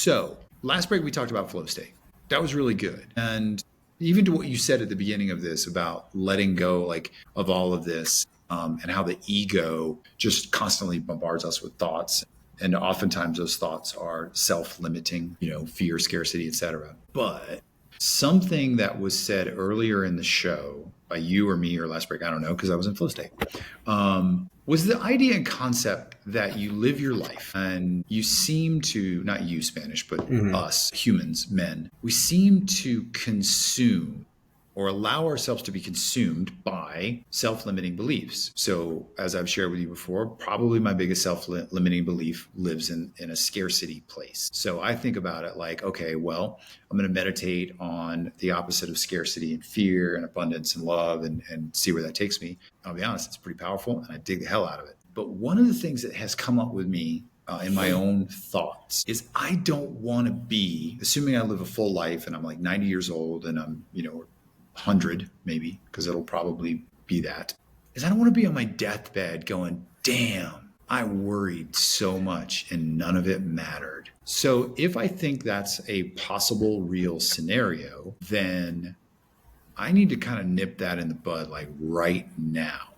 So last break, we talked about flow state. That was really good. And even to what you said at the beginning of this about letting go, like of all of this, and how the ego just constantly bombards us with thoughts. And oftentimes those thoughts are self-limiting, fear, scarcity, etc. But something that was said earlier in the show by you or me or last break, I don't know, because I was in flow state, was the idea and concept that you live your life and you seem to, not you Spanish, but us humans, men, we seem to consume or allow ourselves to be consumed by self-limiting beliefs. So as I've shared with you before, probably my biggest self-limiting belief lives in a scarcity place. So I think about it like, okay, well, I'm going to meditate on the opposite of scarcity and fear and abundance and love and see where that takes me. I'll be honest, it's pretty powerful and I dig the hell out of it. But one of the things that has come up with me in my own thoughts is I don't want to be, assuming I live a full life and I'm like 90 years old and I'm, 100 maybe, because it'll probably be that, is I don't want to be on my deathbed going, damn, I worried so much and none of it mattered. So if I think that's a possible real scenario, then I need to kind of nip that in the bud like right now.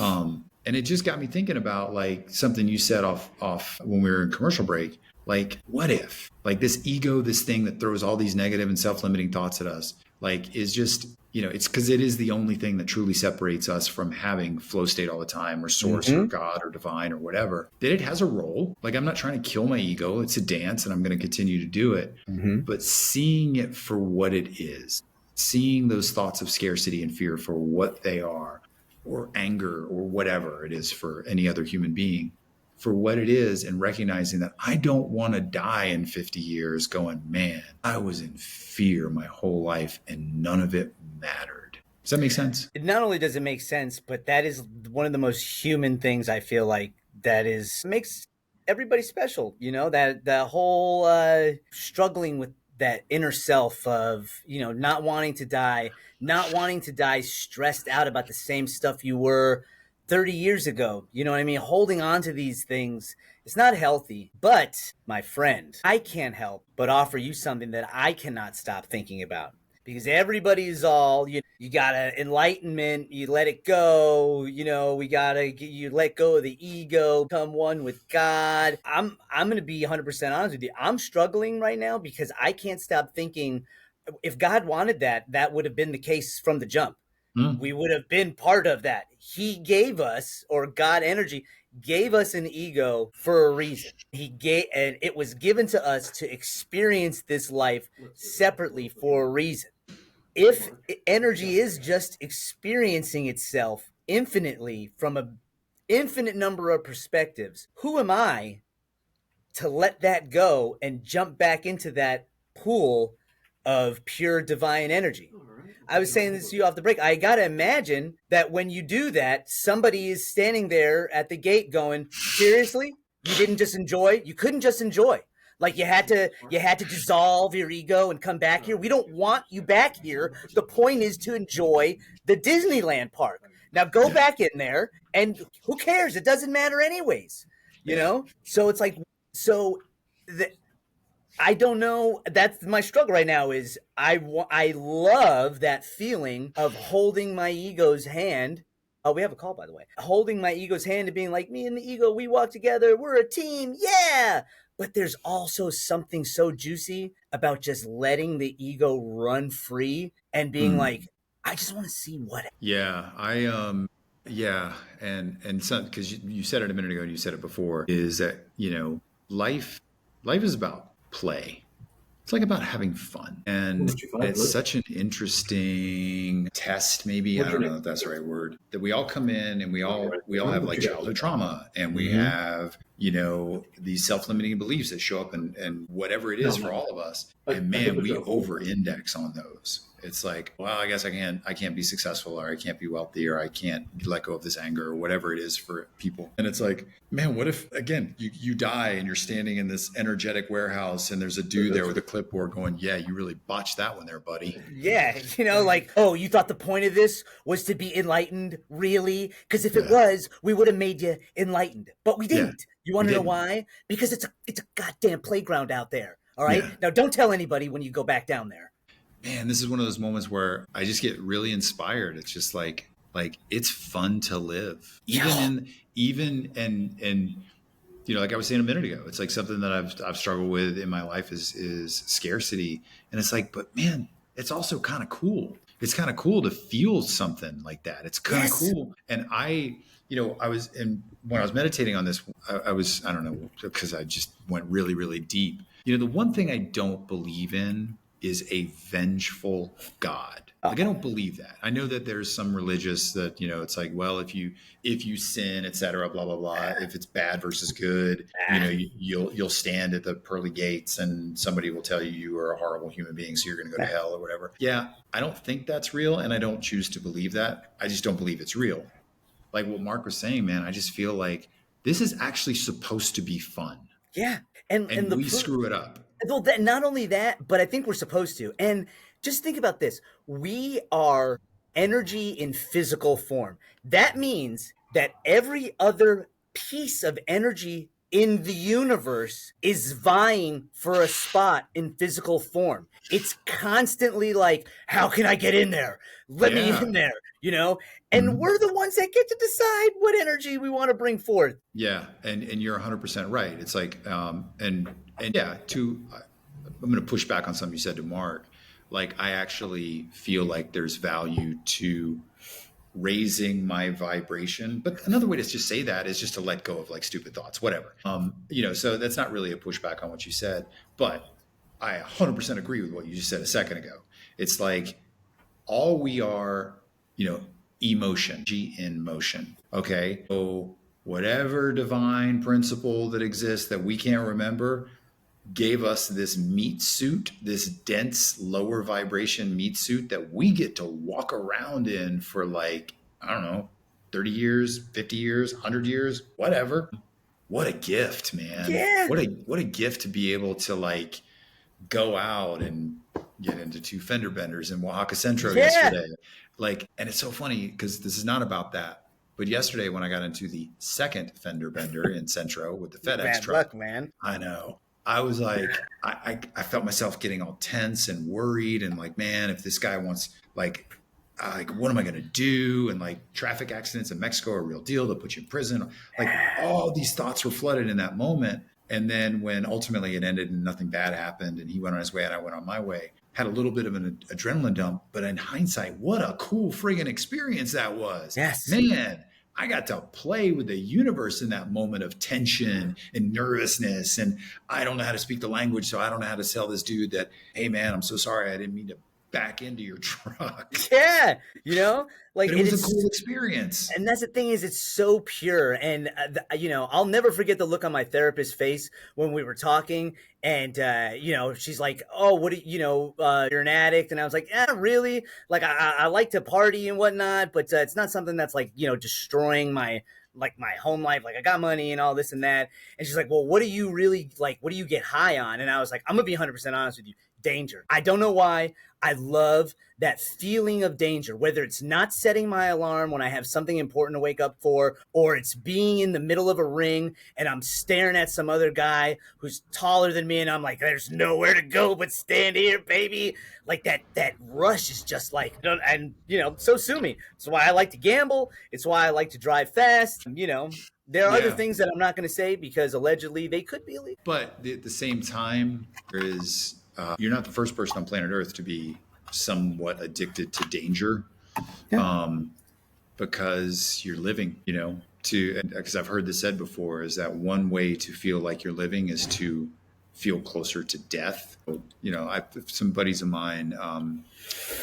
And it just got me thinking about like something you said off when we were in commercial break. Like, what if like this ego, this thing that throws all these negative and self-limiting thoughts at us, like is just, it's because it is the only thing that truly separates us from having flow state all the time or source or God or divine or whatever, that it has a role. Like I'm not trying to kill my ego. It's a dance and I'm going to continue to do it. But seeing it for what it is, seeing those thoughts of scarcity and fear for what they are, or anger or whatever it is for any other human being, for what it is, and recognizing that I don't want to die in 50 years going, man, I was in fear my whole life and none of it mattered. Does that make sense? Not only does it make sense, but that is one of the most human things I feel like makes everybody special, that the whole struggling with that inner self of, not wanting to die stressed out about the same stuff you were 30 years ago. You know what I mean? Holding on to these things, it's not healthy. But my friend, I can't help but offer you something that I cannot stop thinking about. Because everybody's all, you got enlightenment, you let it go, you let go of the ego, become one with God. I'm going to be 100% honest with you. I'm struggling right now because I can't stop thinking, if God wanted that, that would have been the case from the jump. We would have been part of that. He gave us, or God energy gave us an ego for a reason. And it was given to us to experience this life separately for a reason. If energy is just experiencing itself infinitely from an infinite number of perspectives, who am I to let that go and jump back into that pool of pure divine energy? I was saying this to you off the break. I got to imagine that when you do that, somebody is standing there at the gate going, seriously? You couldn't just enjoy. Like you had to dissolve your ego and come back here. We don't want you back here. The point is to enjoy the Disneyland park. Now go back in there and who cares? It doesn't matter anyways, So it's like, I don't know. That's my struggle right now is I love that feeling of holding my ego's hand. Oh, we have a call, by the way. Holding my ego's hand and being like, me and the ego, we walk together. We're a team. Yeah. But there's also something so juicy about just letting the ego run free and being like, I just want to see what. Yeah. And some, because you said it a minute ago and you said it before, is that, life is about play. It's like about having fun. And it's such an interesting test, maybe. I don't know if that's the right word. That we all come in and we all have like childhood trauma and we have, these self-limiting beliefs that show up and whatever it is for all of us. And man, we over-index on those. It's like, well, I guess I can't be successful, or I can't be wealthy, or I can't let go of this anger, or whatever it is for people. And it's like, man, what if, again, you die and you're standing in this energetic warehouse and there's a dude there with a clipboard going, yeah, you really botched that one there, buddy. Yeah. Like, oh, you thought the point of this was to be enlightened? Really? Because if it was, we would have made you enlightened, but we didn't. You want to know why? Because it's a goddamn playground out there. All right. Yeah. Now, don't tell anybody when you go back down there. Man, this is one of those moments where I just get really inspired. It's just like it's fun to live. Even Yeah. in even and you know, like I was saying a minute ago, it's like something that I've struggled with in my life is scarcity. And it's like, but man, it's also kind of cool. It's kind of cool to feel something like that. It's kind of Yes. cool. And you know, I was, and when I was meditating on this, I was, I don't know, because I just went really, really deep. You know, the one thing I don't believe in is a vengeful God. Like I Oh, don't believe that. I know that there's some religious that, you know, it's like, well, if you sin, et cetera, blah, blah, blah, if it's bad versus good, you know, ah, you'll stand at the pearly gates and somebody will tell you you are a horrible human being, so you're going to go to ah. hell or whatever. Yeah, I don't think that's real, and I don't choose to believe that. I just don't believe it's real. Like what Mark was saying, man, I just feel like this is actually supposed to be fun, Yeah. And and the we proof. screw it up. Well, that, not only that, but I think we're supposed to. And just think about this: we are energy in physical form. That means that every other piece of energy in the universe is vying for a spot in physical form. It's constantly like, how can I get in there? Let me Yeah. in there, you know? And Mhm. we're the ones that get to decide what energy we want to bring forth. Yeah, and you're 100% right. It's like and yeah, I'm going to push back on something you said to Mark. Like I actually feel like there's value to raising my vibration. But another way to just say that is just to let go of like stupid thoughts, whatever. You know, so that's not really a pushback on what you said, but I 100% agree with what you just said a second ago. It's like all we are, you know, emotion, G in motion. Okay. So whatever divine principle that exists that we can't remember gave us this meat suit, this dense lower vibration meat suit that we get to walk around in for like, I don't know, 30 years, 50 years, 100 years, whatever. What a gift, man. Yeah. What a gift to be able to like go out and get into two fender benders in Oaxaca Centro Yeah. yesterday. Like, and it's so funny because this is not about that. But yesterday, when I got into the second fender bender in Centro with the FedEx Bad truck, luck, man. I know. I was like, I felt myself getting all tense and worried and like, man, if this guy wants like, what am I going to do? And like traffic accidents in Mexico are a real deal. They'll put you in prison. Like all these thoughts were flooded in that moment. And then when ultimately it ended and nothing bad happened and he went on his way and I went on my way, had a little bit of an adrenaline dump. But in hindsight, what a cool friggin' experience that was. Yes. Man, I got to play with the universe in that moment of tension and nervousness. And I don't know how to speak the language, so I don't know how to tell this dude that, hey, man, I'm so sorry. I didn't mean to back into your truck. Yeah, like But it it was a is. cool experience. And that's the thing, is it's so pure. And I'll never forget the look on my therapist's face when we were talking. And she's like, oh, what do you're an addict? And I was like, yeah, really, like I like to party and whatnot, but it's not something that's like destroying my home life. Like I got money and all this and that. And she's like, well, what do you really like? What do you get high on? And I was like, I'm gonna be 100% honest with you. Danger. I don't know why. I love that feeling of danger, whether it's not setting my alarm when I have something important to wake up for, or it's being in the middle of a ring and I'm staring at some other guy who's taller than me and I'm like, there's nowhere to go but stand here, baby. Like that rush is just like, and so sue me. It's why I like to gamble. It's why I like to drive fast. There are other Yeah. things that I'm not going to say because allegedly they could be illegal. But at the same time, you're not the first person on planet Earth to be somewhat addicted to danger, Yeah. because you're living, because I've heard this said before, is that one way to feel like you're living is to feel closer to death. Some buddies of mine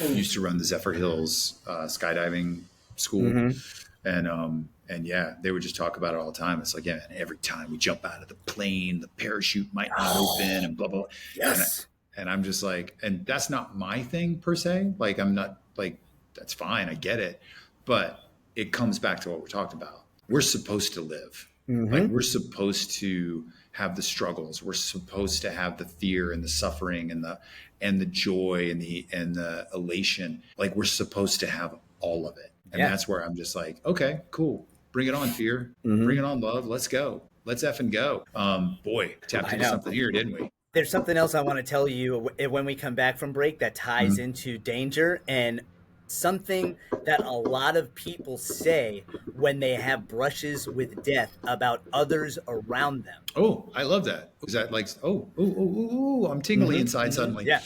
used to run the Zephyr Hills skydiving school, Mm-hmm. and yeah, they would just talk about it all the time. It's like, yeah, and every time we jump out of the plane, the parachute might not open, and blah blah. Yes. And I'm just like, and that's not my thing per se. Like, I'm not like, that's fine, I get it, but it comes back to what we're talking about. We're supposed to live. Like, Mm-hmm. we're supposed to have the struggles. We're supposed to have the fear and the suffering and the joy and the elation. Like, we're supposed to have all of it. And Yeah. that's where I'm just like, okay, cool. Bring it on, fear. Mm-hmm. Bring it on, love. Let's go. Let's effing go. Boy, tapped I into know. something here, didn't we? There's something else I want to tell you when we come back from break that ties Mhm. into danger, and something that a lot of people say when they have brushes with death about others around them. Oh, I love that. Is that like, oh, I'm tingly inside suddenly. Yeah.